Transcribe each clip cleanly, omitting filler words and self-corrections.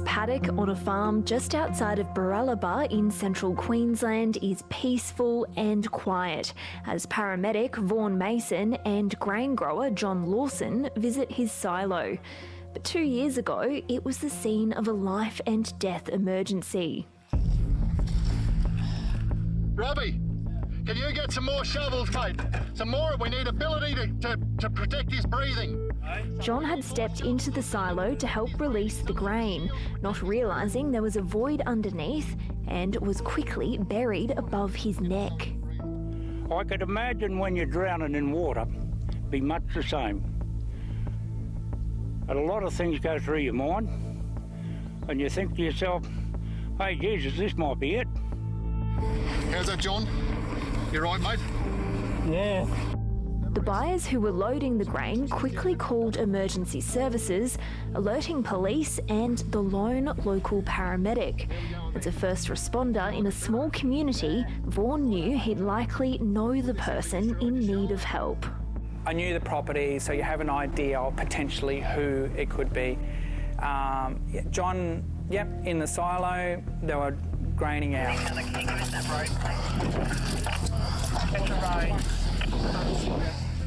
This paddock on a farm just outside of Baralaba in central Queensland is peaceful and quiet as paramedic Vaughan Mason and grain grower John Lawson visit his silo. But 2 years ago, it was the scene of a life and death emergency. Robbie, can you get some more shovels, mate? Some more, we need ability to protect his breathing. John had stepped into the silo to help release the grain, not realising there was a void underneath and was quickly buried above his neck. I could imagine when you're drowning in water, it'd be much the same. And a lot of things go through your mind, and you think to yourself, hey, Jesus, this might be it. How's that, John? You right, mate? Yeah. The buyers who were loading the grain quickly called emergency services, alerting police and the lone local paramedic. As a first responder in a small community, Vaughan knew he'd likely know the person in need of help. I knew the property, so you have an idea of potentially who it could be. John, in the silo, they were graining out.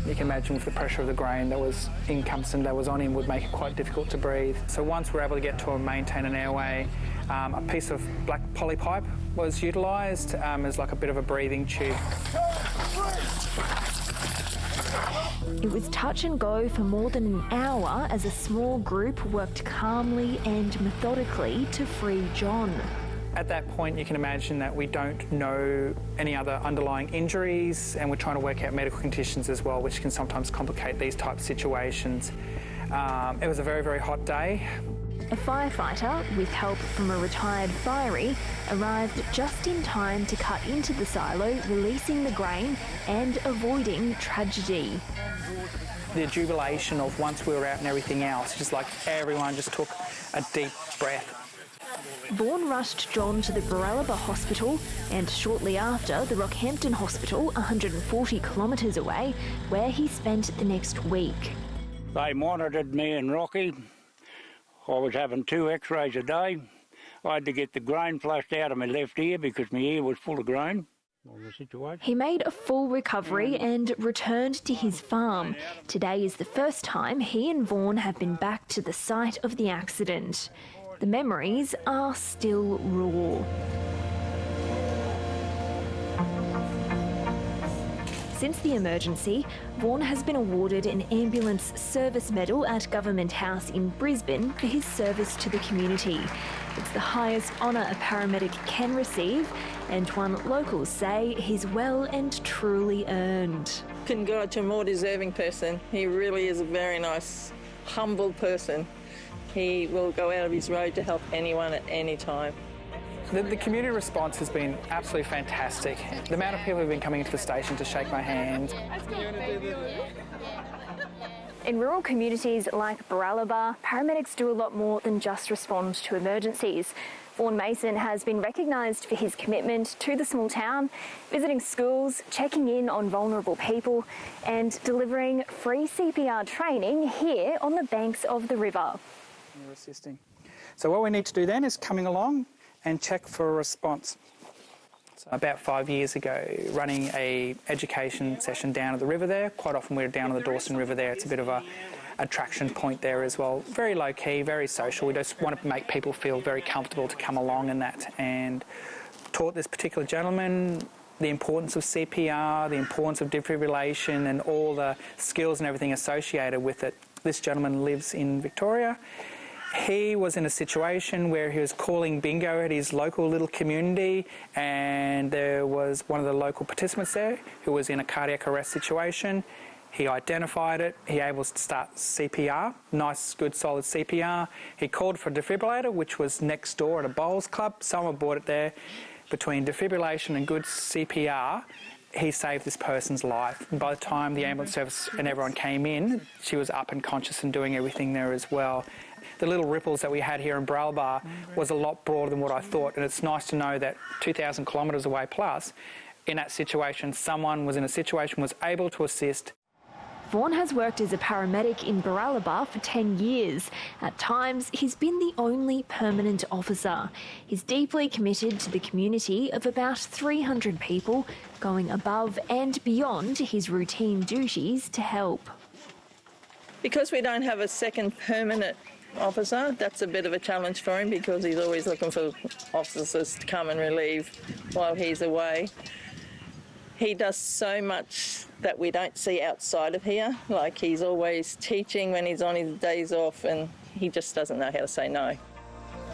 You can imagine with the pressure of the grain that was encompassing, that was on him, would make it quite difficult to breathe. So once we're able to get to and maintain an airway, a piece of black polypipe was utilised as like a bit of a breathing tube. It was touch and go for more than an hour as a small group worked calmly and methodically to free John. At that point, you can imagine that we don't know any other underlying injuries, and we're trying to work out medical conditions as well, which can sometimes complicate these types of situations. It was a very, very hot day. A firefighter, with help from a retired firey, arrived just in time to cut into the silo, releasing the grain and avoiding tragedy. The jubilation of once we were out and everything else, just like everyone just took a deep breath. Vaughan rushed John to the Baralaba Hospital and shortly after the Rockhampton Hospital, 140 kilometres away, where he spent the next week. They monitored me and Rocky. I was having 2 x-rays a day. I had to get the grain flushed out of my left ear because my ear was full of grain. He made a full recovery and returned to his farm. Today is the first time he and Vaughan have been back to the site of the accident. The memories are still raw. Since the emergency, Vaughan has been awarded an Ambulance Service Medal at Government House in Brisbane for his service to the community. It's the highest honour a paramedic can receive, and one locals say he's well and truly earned. Couldn't go to a more deserving person. He really is a very nice, humble person. He will go out of his road to help anyone at any time. The community response has been absolutely fantastic. The amount of people who've been coming into the station to shake my hand. In rural communities like Baralaba, paramedics do a lot more than just respond to emergencies. Vaughan Mason has been recognised for his commitment to the small town, visiting schools, checking in on vulnerable people and delivering free CPR training here on the banks of the river. You're assisting. So what we need to do then is coming along and check for a response. So about 5 years ago, running a education session down at the river there. Quite often we're down on the Dawson River there. It's a bit of a attraction point there as well. Very low key, very social. We just want to make people feel very comfortable to come along in that, and taught this particular gentleman the importance of CPR, the importance of defibrillation and all the skills and everything associated with it. This gentleman lives in Victoria. He was in a situation where he was calling bingo at his local little community, and there was one of the local participants there who was in a cardiac arrest situation. He identified it. He able to start CPR, nice, good, solid CPR. He called for a defibrillator, which was next door at a bowls club. Someone bought it there. Between defibrillation and good CPR, he saved this person's life. And by the time the ambulance service and everyone came in, she was up and conscious and doing everything there as well. The little ripples that we had here in Baralaba was a lot broader than what I thought, and it's nice to know that 2,000 kilometres away plus, in that situation, someone was in a situation, was able to assist. Vaughan has worked as a paramedic in Baralaba for 10 years. At times, he's been the only permanent officer. He's deeply committed to the community of about 300 people, going above and beyond his routine duties to help. Because we don't have a second permanent officer, that's a bit of a challenge for him because he's always looking for officers to come and relieve while he's away. He does so much that we don't see outside of here. Like, he's always teaching when he's on his days off, and he just doesn't know how to say no.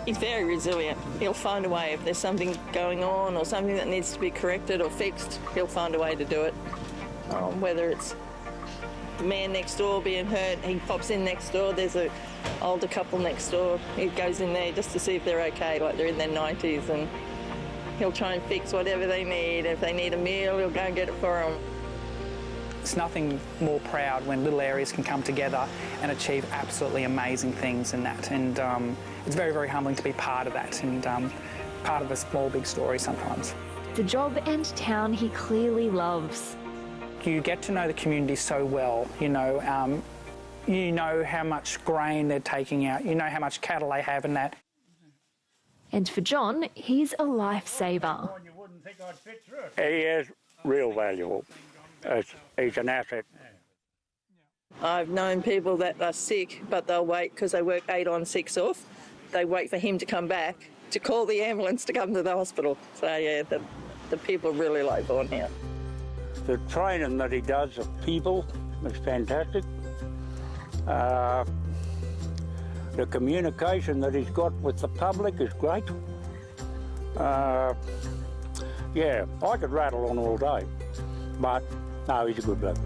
He's very resilient. He'll find a way. If there's something going on or something that needs to be corrected or fixed, he'll find a way to do it. Whether it's the man next door being hurt, he pops in next door. There's an older couple next door. He goes in there just to see if they're okay, like they're in their 90s, and he'll try and fix whatever they need. If they need a meal, he'll go and get it for them. It's nothing more proud when little areas can come together and achieve absolutely amazing things in that. And it's very, very humbling to be part of that and part of a small, big story sometimes. The job and town he clearly loves. You get to know the community so well, you know how much grain they're taking out, you know how much cattle they have and that. And for John, he's a lifesaver. He is real valuable. He's an asset. I've known people that are sick, but they'll wait because they work 8 on, 6 off. They wait for him to come back to call the ambulance to come to the hospital. So, yeah, the people really like Vaughan here. The training that he does of people is fantastic. The communication that he's got with the public is great. Yeah, I could rattle on all day, but no, he's a good bloke.